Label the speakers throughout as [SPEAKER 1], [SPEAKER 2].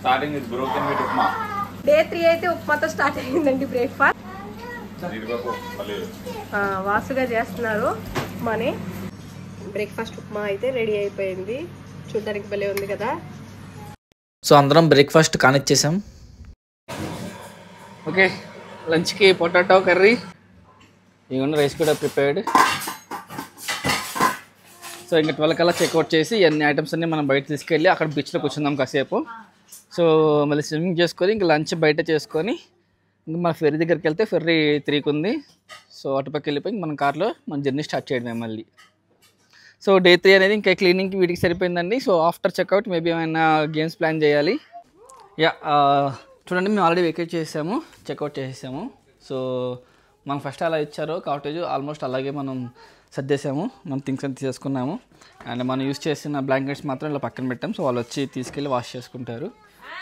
[SPEAKER 1] starting with broken wheat upma.
[SPEAKER 2] Day 3 అయితే ఉప్మాతో start అయ్యిందండి breakfast. వాసుగా చేస్తున్నారు ఉప్మాని. బ్రేక్ఫాస్ట్ ఉప్మా అయితే రెడీ అయిపోయింది. చూడడానికి భలే ఉంది కదా.
[SPEAKER 3] సో అందరం బ్రేక్ఫాస్ట్ కానిచ్చేసాం.
[SPEAKER 4] ఓకే, లంచ్కి పొటాటో కర్రీ, ఇవన్నీ రైస్ కూడా ప్రిపేర్డ్. సో ఇంకా 12 కల్లా చెక్అవుట్ చేసి అన్ని ఐటమ్స్ అన్నీ మనం బయట తీసుకెళ్ళి అక్కడ బీచ్లో కూర్చుందాం కాసేపు. సో మళ్ళీ స్విమ్మింగ్ చేసుకొని ఇంకా లంచ్ బయట చేసుకొని ఇంకా మన ఫెర్రీ దగ్గరికి వెళ్తే ఫెర్రీ 3కి ఉంది. సో అటుపక్క వెళ్ళిపోయి మనం కార్లో మన జర్నీ స్టార్ట్ చేయడమే మళ్ళీ. సో డే 3 అనేది ఇంకా క్లీనింగ్కి వీటికి సరిపోయిందండి. సో ఆఫ్టర్ చెక్అవుట్ మేబీ ఏమైనా గేమ్స్ ప్లాన్ చేయాలి. యా, చూడండి మేము ఆల్రెడీ వెకేట్ చేసాము, చెక్అవుట్ చేసేసాము. సో మనం ఫస్ట్ అలా ఇచ్చారో కాటేజ్ ఆల్మోస్ట్ అలాగే మనం సర్దేశాము, మనం థింగ్స్ అంతా తీసుకున్నాము. అండ్ మనం యూజ్ చేసిన బ్లాంకెట్స్ మాత్రం ఇలా పక్కన పెట్టాం. సో వాళ్ళు వచ్చి తీసుకెళ్ళి వాష్ చేసుకుంటారు.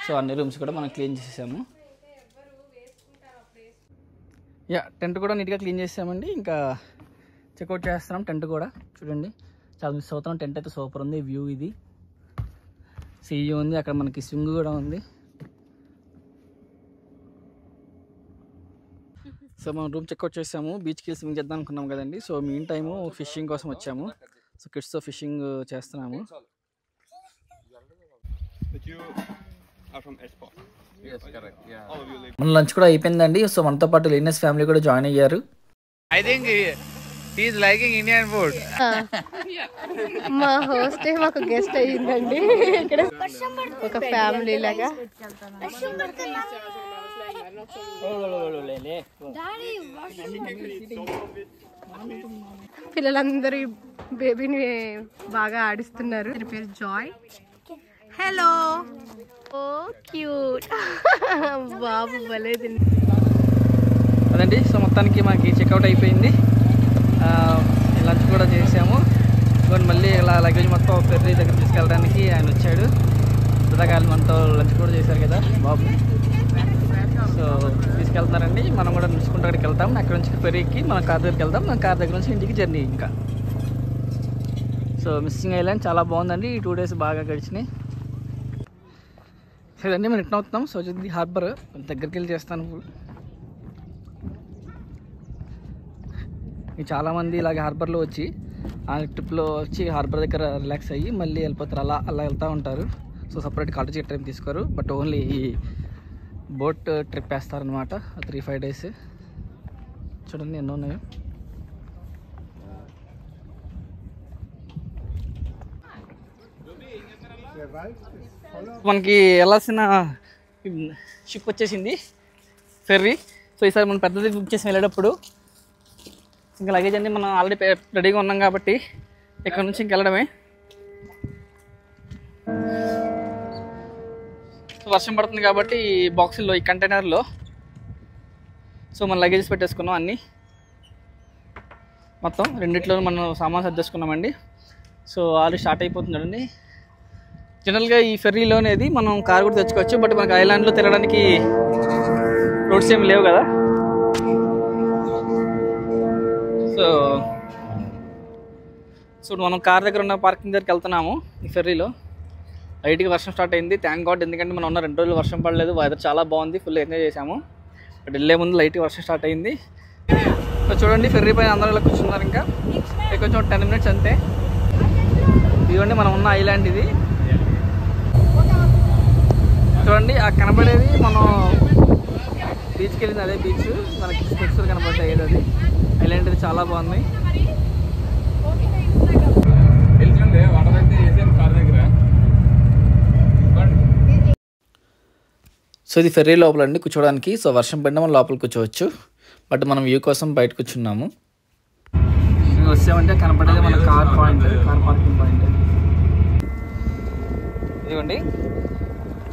[SPEAKER 4] సో అన్ని రూమ్స్ కూడా మనం క్లీన్ చేసేసాము. యా, టెంట్ కూడా నీట్గా క్లీన్ చేసామండి. ఇంకా చెక్అవుట్ చేస్తున్నాం. టెంట్ కూడా చూడండి చాలా మిస్ అవుతున్నాం. టెంట్ అయితే సూపర్ ఉంది. వ్యూ ఇది సీ ఉంది, అక్కడ మనకి స్వింగ్ కూడా ఉంది. సో మనం రూమ్ చెక్అవుట్ చేసాము. బీచ్కి స్విమ్మింగ్ చేద్దాం అనుకున్నాం కదండి. సో మీన్ టైము ఫిషింగ్ కోసం వచ్చాము. సో కిడ్స్తో ఫిషింగ్ చేస్తున్నాము.
[SPEAKER 3] మన లంచ్ కూడా అయిపోయిందండి. సో మనతో పాటు లీనస్ ఫ్యామిలీ కూడా జాయిన్ అయ్యారు.
[SPEAKER 4] I think he is liking Indian food.
[SPEAKER 2] మా హోస్టే మాకు గెస్ట్ అయ్యిందండి. ఇక్కడ ఒక ఫ్యామిలీ లాగా పిల్లలందరూ బేబీని బాగా ఆడిస్తున్నారు. దీని పేరు జాయ్. హలో, ఓ క్యూట్ బాబు భలే.
[SPEAKER 4] అదండి. సో మొత్తానికి మనకి చెక్అవుట్ అయిపోయింది. లంచ్ కూడా చేసాము. మళ్ళీ ఇలా లగేజ్ మొత్తం ఫెర్రీ దగ్గర తీసుకెళ్ళడానికి ఆయన వచ్చాడు. సదాకాలం మనతో లంచ్ కూడా చేశారు కదా బాబు. సో తీసుకెళ్తున్నారండి. మనం కూడా నడుచుకుంటూ అక్కడికి వెళ్తాం. అక్కడ నుంచి ఫెర్రీకి మనం కార్ దగ్గరికి వెళ్తాం. మన కార్ దగ్గర నుంచి ఇంటికి జర్నీ ఇంకా. సో మిస్సింగ్ ఐలాండ్ చాలా బాగుందండి. ఈ 2 డేస్ బాగా గడిచినాయి. ఇదండి మనం రిటర్న్ అవుతున్నాం. సో ఇది హార్బర్ దగ్గరికి వెళ్ళి చేస్తాను. చాలామంది ఇలాగ హార్బర్లో వచ్చి ఆ ట్రిప్లో వచ్చి హార్బర్ దగ్గర రిలాక్స్ అయ్యి మళ్ళీ వెళ్ళిపోతారు. అలా వెళ్తూ ఉంటారు. సో సపరేట్ కాలేజీ ట్రిప్ తీసుకోరు, బట్ ఓన్లీ ఈ బోట్ ట్రిప్ వేస్తారనమాట. 3-5 డేస్. చూడండి ఎన్నో ఉన్నాయో. మనకి వెళ్ళాల్సిన షిప్ వచ్చేసింది, ఫెర్రీ. సో ఈసారి మనం పెద్దది బుక్ చేసి వెళ్ళేటప్పుడు ఇంకా లగేజ్ అన్నీ మనం ఆల్రెడీ రెడీగా ఉన్నాం కాబట్టి ఇక్కడ నుంచి ఇంకెళ్ళడమే. సో వర్షం పడుతుంది కాబట్టి ఈ బాక్సుల్లో, ఈ కంటైనర్లో సో మన లగేజెస్ పెట్టేసుకున్నాం అన్నీ. మొత్తం రెండిట్లో మనం సామాన్ సర్దేసుకున్నామండి. సో ఆల్రెడీ స్టార్ట్ అయిపోతుందండి. జనరల్గా ఈ ఫెర్రీలో అనేది మనం కార్ కూడా తెచ్చుకోవచ్చు, బట్ మనకి ఐలాండ్లో తిరగడానికి రోడ్స్ ఏమి లేవు కదా. సో మనం కార్ దగ్గర ఉన్న పార్కింగ్ దగ్గరికి వెళ్తున్నాము. ఈ ఫెర్రీలో లైట్గా వర్షం స్టార్ట్ అయింది. థ్యాంక్ గాడ్, ఎందుకంటే మనం ఉన్న 2 రోజులు వర్షం పడలేదు. వెదర్ చాలా బాగుంది, ఫుల్ ఎంజాయ్ చేసాము. బట్ వెళ్ళే ముందు లైట్గా వర్షం స్టార్ట్ అయింది. సో చూడండి ఫెర్రీ పైన అందరూ ఇలా కూర్చున్నారు. ఇంకా కొంచెం 10 మినిట్స్ అంతే. ఇదిగోండి మనం ఉన్న ఐలాండ్ ఇది. చూడండి ఆ కనబడేది మనం బీచ్కి వెళ్ళింది, అదే బీచ్. మనకి స్టెప్స్ కనబడతాయి కదా, అది ఐలాండ్. ఇది చాలా బాగుంది.
[SPEAKER 3] సో ఇది ఫెర్రీ లోపల అండి కూర్చోడానికి. సో వర్షం పడినా మనం లోపల కూర్చోవచ్చు, బట్ మనం వ్యూ కోసం బయట కూర్చున్నాము.
[SPEAKER 4] వచ్చామంటే కనపడేది మన car point, car parking point. ఇదిగోండి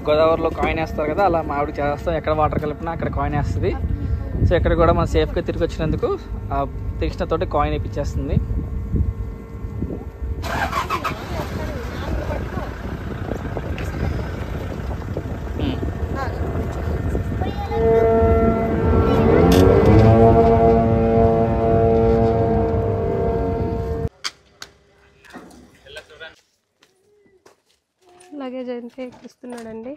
[SPEAKER 4] గోదావరిలో కాయిన్ వేస్తారు కదా, అలా మా ఆవిడకి చేస్తాం. ఎక్కడ వాటర్ కలిపినా అక్కడ కాయిన్ వేస్తుంది. సో ఇక్కడ కూడా మనం సేఫ్గా తిరిగి వచ్చినందుకు ఆ తీక్షణతోటి కాయిన్ వేయించేస్తుంది.
[SPEAKER 2] లగేజ్ అయితే ఎక్కిస్తున్నాడండి.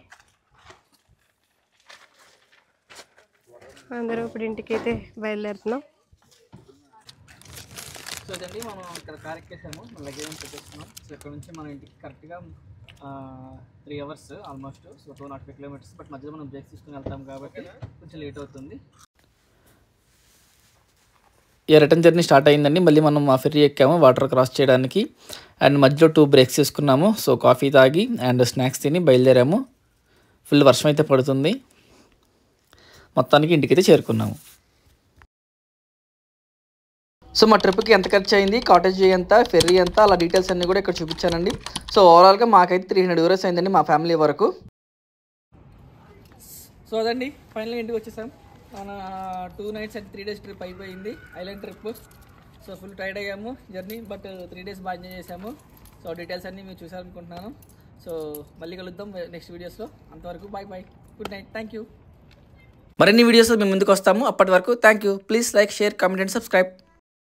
[SPEAKER 2] అందరూ ఇప్పుడు ఇంటికి అయితే బయలుదేరుతున్నాం.
[SPEAKER 4] సో అదండి మనం ఇక్కడ కార్ ఎక్కేసాము, మన లగేజ్ అని పెట్టేస్తున్నాం. సో ఇక్కడ నుంచి మన ఇంటికి కరెక్ట్గా 3 hours almost. So 205 kilometers. But మధ్యలో మనం బ్రేక్స్ తీసుకుని వెళ్తాం కాబట్టి కొంచెం లేట్ అవుతుంది.
[SPEAKER 3] ఈ రిటర్న్ జర్నీ స్టార్ట్ అయిందండి. మళ్ళీ మనం ఆ ఫెర్రీ ఎక్కాము వాటర్ క్రాస్ చేయడానికి. అండ్ మధ్యలో 2 బ్రేక్స్ తీసుకున్నాము. సో కాఫీ తాగి అండ్ స్నాక్స్ తిని బయలుదేరాము. ఫుల్ వర్షం అయితే పడుతుంది. మొత్తానికి ఇంటికైతే చేరుకున్నాము. సో మా ట్రిప్కి ఎంత ఖర్చు అయింది, కాటేజ్ ఎంత, ఫెర్రీ ఎంత, అలా డీటెయిల్స్ అన్నీ కూడా ఇక్కడ చూపించానండి. సో ఓవరాల్గా మాకైతే 300 euros అయిందండి మా ఫ్యామిలీ వరకు.
[SPEAKER 4] సో అదండి ఫైనల్గా ఇంటికి వచ్చేసాం. మన 2 nights అండ్ 3 days ట్రిప్ అయిపోయింది, island trip. So full tired అయ్యాము జర్నీ, బట్ 3 days బాగా ఎంజాయ్ చేసాము. సో డీటెయిల్స్ అన్నీ మీరు చూసారనుకుంటున్నాను. సో మళ్ళీ కలుద్దాం నెక్స్ట్ వీడియోస్లో. అంతవరకు bye bye, good night, thank you.
[SPEAKER 3] మరిన్ని వీడియోస్ మేము ముందుకు వస్తాము. అప్పటి వరకు thank you. Please like, share, comment and subscribe.